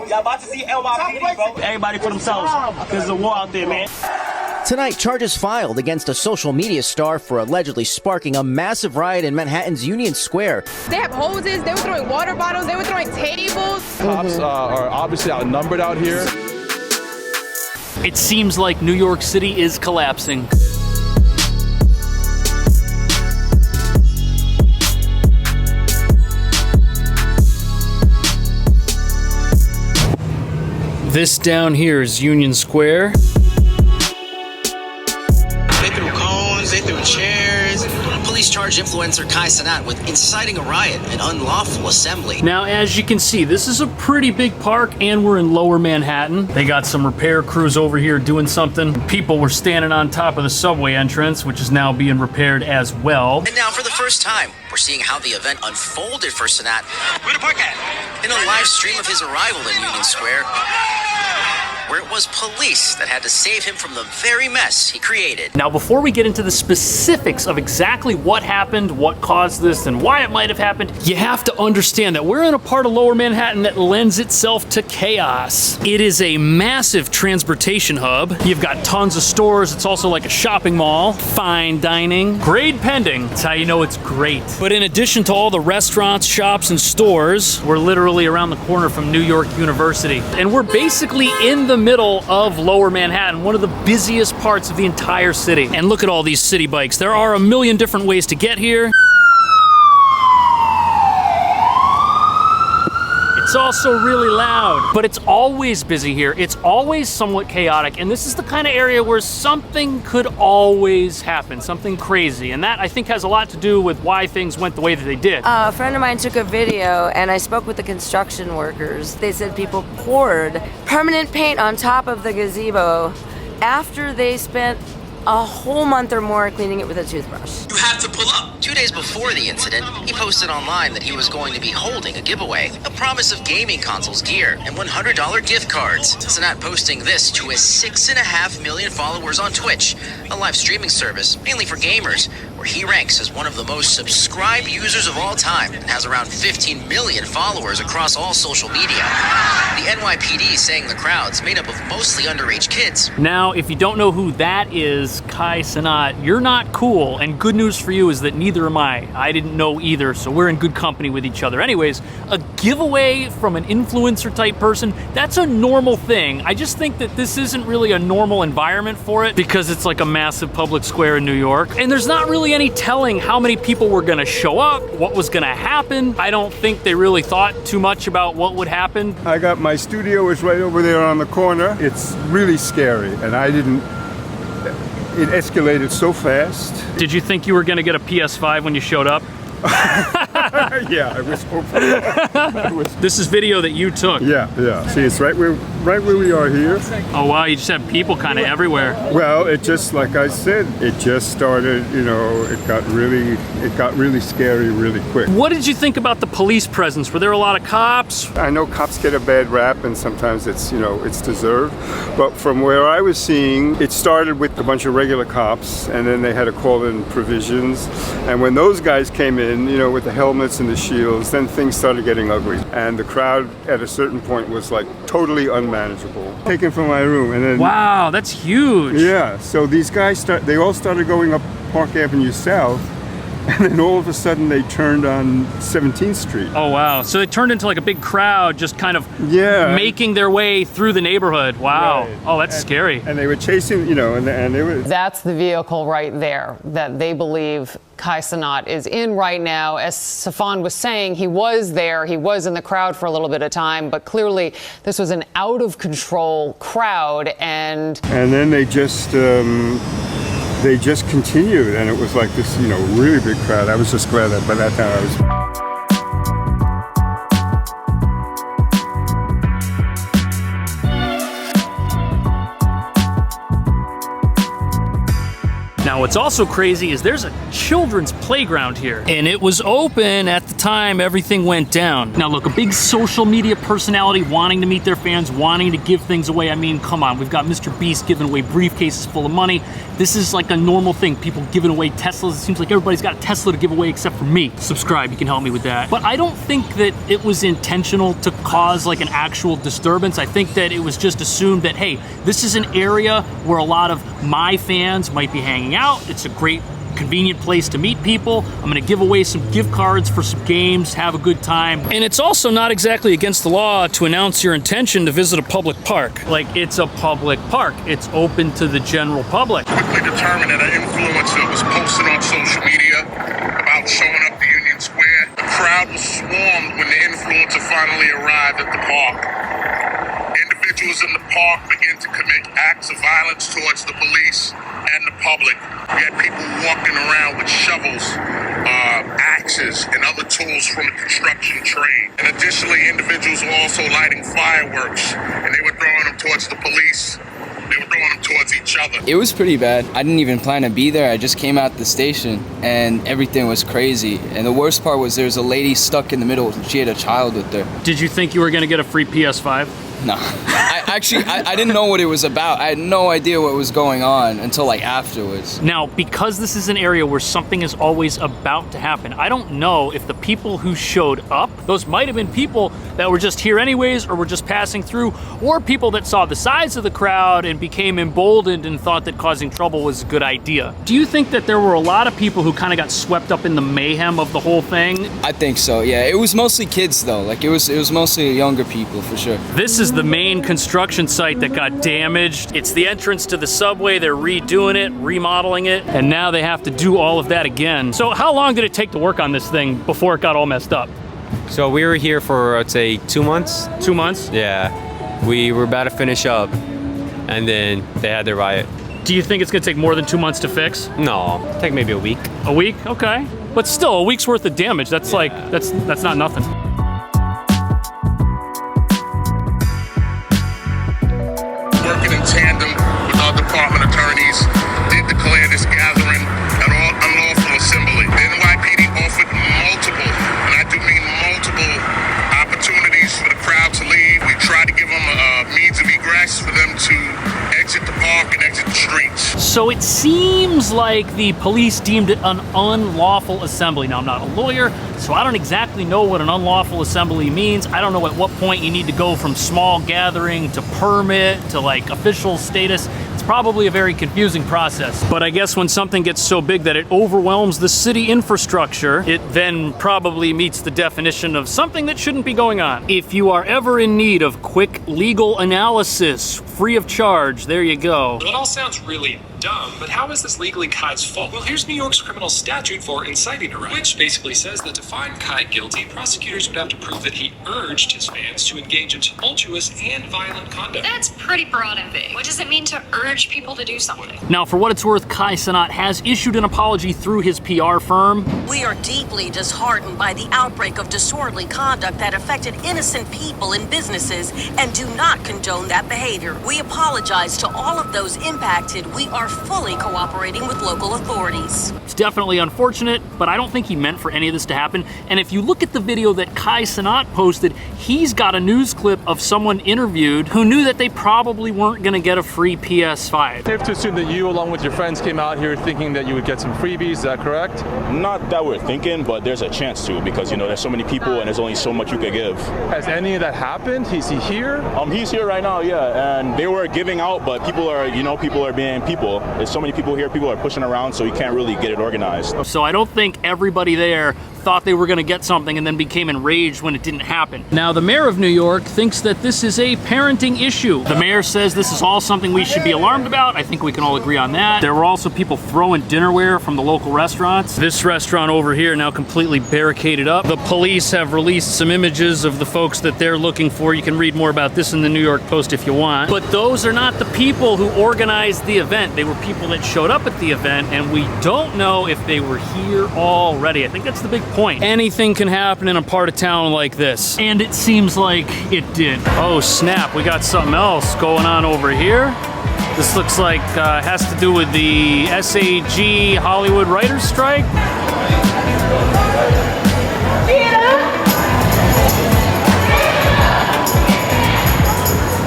Y'all about to see NYPD, bro. Everybody for themselves. There's a war out there, man. Tonight, charges filed against a social media star for allegedly sparking a massive riot in Manhattan's Union Square. They have hoses, they were throwing water bottles, they were throwing tables. Cops are obviously outnumbered out here. It seems like New York City is collapsing. This down here is Union Square. They threw cones, they threw chairs. Police charged influencer Kai Cenat with inciting a riot and unlawful assembly. Now, as you can see, this is a pretty big park, and we're in Lower Manhattan. They got some repair crews over here doing something. People were standing on top of the subway entrance, which is now being repaired as well. And now, for the first time, we're seeing how the event unfolded for Cenat. Where the park at? In a live stream of his arrival in Union Square, where it was police that had to save him from the very mess he created. Now, before we get into the specifics of exactly what happened, what caused this, and why it might have happened, you have to understand that we're in a part of Lower Manhattan that lends itself to chaos. It is a massive transportation hub. You've got tons of stores. It's also like a shopping mall. Fine dining. Grade pending. That's how you know it's great. But in addition to all the restaurants, shops, and stores, we're literally around the corner from New York University. And we're basically in the middle of Lower Manhattan, one of the busiest parts of the entire city. And look at all these city bikes. There are a million different ways to get here. It's also really loud, but it's always busy here. It's always somewhat chaotic, and this is the kind of area where something could always happen, something crazy, and that I think has a lot to do with why things went the way that they did. A friend of mine took a video, and I spoke with the construction workers. They said people poured permanent paint on top of the gazebo after they spent a whole month or more cleaning it with a toothbrush. You have to pull up. 2 days before the incident, he posted online that he was going to be holding a giveaway, a promise of gaming consoles, gear, and $100 gift cards. Cenat posting this to his 6.5 million followers on Twitch, a live streaming service mainly for gamers, where he ranks as one of the most subscribed users of all time and has around 15 million followers across all social media. The NYPD saying the crowd's made up of mostly underage kids. Now, if you don't know who that is, Kai Cenat, you're not cool, and good news for you is that neither am I. I didn't know either, so we're in good company with each other. Anyways, a giveaway from an influencer type person, that's a normal thing. I just think that this isn't really a normal environment for it because it's like a massive public square in New York, and there's not really any telling how many people were gonna show up, what was gonna happen. I don't think they really thought too much about what would happen. I got my studio is right over there on the corner. It's really scary, and it escalated so fast. Did you think you were gonna get a PS5 when you showed up? Yeah, I was hoping. This is video that you took. Yeah. See, it's right where we are here. Oh wow, you just have people kind of everywhere. Well, it just, like I said, it just started, it got really scary really quick. What did you think about the police presence? Were there a lot of cops? I know cops get a bad rap, and sometimes it's deserved. But from where I was seeing, it started with a bunch of regular cops, and then they had to call in provisions. And when those guys came in, with the helmets and the shields, then things started getting ugly. And the crowd at a certain point was like totally unmanageable. Taken from my room, and then... Wow, that's huge. Yeah, so these guys, they all started going up Park Avenue South, and then all of a sudden they turned on 17th Street. Oh wow, so they turned into like a big crowd just kind of making their way through the neighborhood. Wow. Right. Oh, that's scary. And they were chasing, and they were... That's the vehicle right there that they believe Kai Cenat is in right now. As Safan was saying, he was there, he was in the crowd for a little bit of time, but clearly this was an out of control crowd, and then they just continued, and it was like this, really big crowd. I was just glad that by that time I was... Now, Now, what's also crazy is there's a children's playground here, and it was open at the time everything went down. Now, look, a big social media personality wanting to meet their fans, wanting to give things away. I mean, come on, we've got Mr. Beast giving away briefcases full of money. This is like a normal thing. People giving away Teslas. It seems like everybody's got a Tesla to give away except for me. Subscribe, you can help me with that. But I don't think that it was intentional to cause like an actual disturbance. I think that it was just assumed that, hey, this is an area where a lot of my fans might be hanging out. It's a great, convenient place to meet people. I'm gonna give away some gift cards for some games, have a good time. And it's also not exactly against the law to announce your intention to visit a public park. Like, it's a public park. It's open to the general public. Quickly determined that an influencer was posting on social media about showing up to Union Square. The crowd was swarmed when the influencer finally arrived at the park. Individuals in the park began to commit acts of violence towards the police and the public. We had people walking around with shovels, axes, and other tools from the construction trade. And additionally, individuals were also lighting fireworks, and they were throwing them towards the police. They were throwing them towards each other. It was pretty bad. I didn't even plan to be there. I just came out the station, and everything was crazy. And the worst part was there was a lady stuck in the middle. She had a child with her. Did you think you were gonna get a free PS5? No. I didn't know what it was about. I had no idea what was going on until like afterwards. Now, because this is an area where something is always about to happen, I don't know if the people who showed up, those might have been people that were just here anyways, or were just passing through, or people that saw the size of the crowd and became emboldened and thought that causing trouble was a good idea. Do you think that there were a lot of people who kind of got swept up in the mayhem of the whole thing? I think so, yeah. It was mostly kids though. Like it was mostly younger people for sure. This is the main construction site that got damaged. It's the entrance to the subway. They're redoing it, remodeling it, and now they have to do all of that again. So how long did it take to work on this thing before it got all messed up? So we were here for, I'd say, 2 months. 2 months? Yeah. We were about to finish up, and then they had their riot. Do you think it's gonna take more than 2 months to fix? No, take maybe a week. A week? Okay. But still, a week's worth of damage. That's like, that's not nothing. Working in tandem with our department attorneys, did declare this gathering an unlawful assembly. The NYPD offered multiple, and I do mean multiple, opportunities for the crowd to leave. We tried to give them a means of egress for them to exit the park and exit the streets. So it seems like the police deemed it an unlawful assembly. Now, I'm not a lawyer, so I don't exactly know what an unlawful assembly means. I don't know at what point you need to go from small gathering to permit to like official status. It's probably a very confusing process. But I guess when something gets so big that it overwhelms the city infrastructure, it then probably meets the definition of something that shouldn't be going on. If you are ever in need of quick legal analysis, free of charge, there you go. That all sounds really dumb, but how is this legally Kai's fault? Well, here's New York's criminal statute for inciting a riot, which basically says that to find Kai guilty, prosecutors would have to prove that he urged his fans to engage in tumultuous and violent conduct. That's pretty broad and vague. What does it mean to urge people to do something? Now, for what it's worth, Kai Cenat has issued an apology through his PR firm. We are deeply disheartened by the outbreak of disorderly conduct that affected innocent people and businesses and do not condone that behavior. We apologize to all of those impacted. We are fully cooperating with local authorities. It's definitely unfortunate, but I don't think he meant for any of this to happen. And if you look at the video that Kai Cenat posted, he's got a news clip of someone interviewed who knew that they probably weren't gonna get a free PS5. Safe to assume that you, along with your friends, came out here thinking that you would get some freebies, is that correct? Not that we're thinking, but there's a chance to, because, you know, there's so many people and there's only so much you could give. Has any of that happened? Is he here? He's here right now, yeah, and they were giving out, but people are, you know, people are being people. There's so many people here, people are pushing around, so you can't really get it organized. So I don't think everybody there thought they were gonna get something and then became enraged when it didn't happen. Now, the mayor of New York thinks that this is a parenting issue. The mayor says this is all something we should be alarmed about. I think we can all agree on that. There were also people throwing dinnerware from the local restaurants. This restaurant over here now completely barricaded up. The police have released some images of the folks that they're looking for. You can read more about this in the New York Post if you want. But those are not the people who organized the event. They were people that showed up at the event, and we don't know if they were here already. I think that's the big point. Anything can happen in a part of town like this. And it seems like it did. Oh snap, we got something else going on over here. This looks like has to do with the SAG Hollywood writers strike.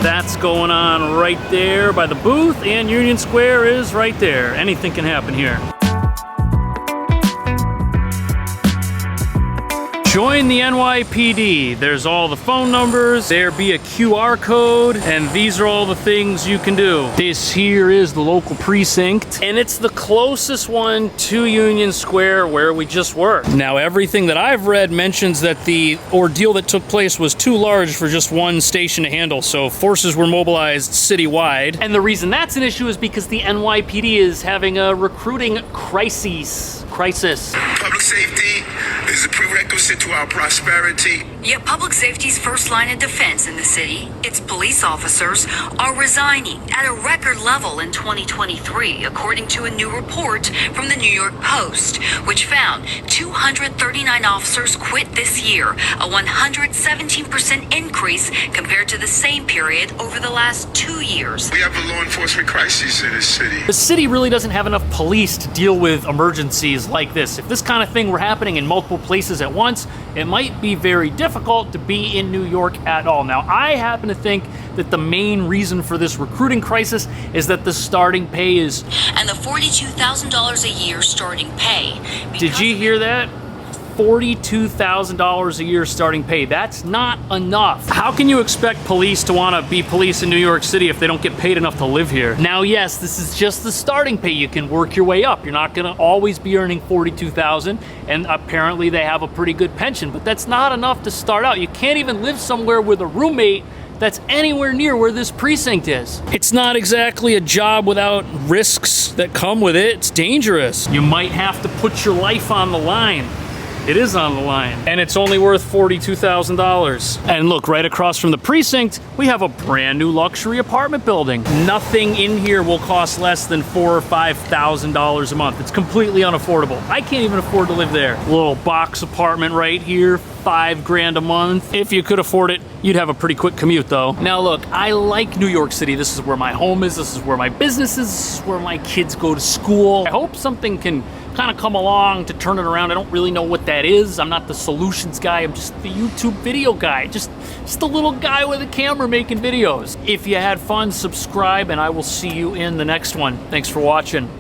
That's going on right there by the booth, and Union Square is right there. Anything can happen here. Join the NYPD. There's all the phone numbers, there be a QR code, and these are all the things you can do. This here is the local precinct, and it's the closest one to Union Square where we just were. Now, everything that I've read mentions that the ordeal that took place was too large for just one station to handle, so forces were mobilized citywide. And the reason that's an issue is because the NYPD is having a recruiting crisis. Public safety is a prerequisite to our prosperity. Yet public safety's first line of defense in the city, its police officers, are resigning at a record level in 2023, according to a new report from the New York Post, which found 239 officers quit this year, a 117% increase compared to the same period over the last 2 years. We have a law enforcement crisis in this city. The city really doesn't have enough police to deal with emergencies like this. If this kind of thing were happening in multiple places at once, it might be very difficult to be in New York at all. Now, I happen to think that the main reason for this recruiting crisis is that the starting pay is... And the $42,000 a year starting pay. Did you hear that? $42,000 a year starting pay. That's not enough. How can you expect police to want to be police in New York City if they don't get paid enough to live here? Now, yes, this is just the starting pay. You can work your way up. You're not going to always be earning $42,000, and apparently they have a pretty good pension, but that's not enough to start out. You can't even live somewhere with a roommate that's anywhere near where this precinct is. It's not exactly a job without risks that come with it. It's dangerous. You might have to put your life on the line. It is on the line, and it's only worth $42,000. And look, right across from the precinct, we have a brand new luxury apartment building. Nothing in here will cost less than $4,000 or $5,000 a month. It's completely unaffordable. I can't even afford to live there. Little box apartment right here, $5 grand a month. If you could afford it, you'd have a pretty quick commute though. Now look, I like New York City. This is where my home is. This is where my business is. This is where my kids go to school. I hope something can kind of come along to turn it around. I don't really know what that is. I'm not the solutions guy. I'm just the YouTube video guy. Just a little guy with a camera making videos. If you had fun, subscribe, and I will see you in the next one. Thanks for watching.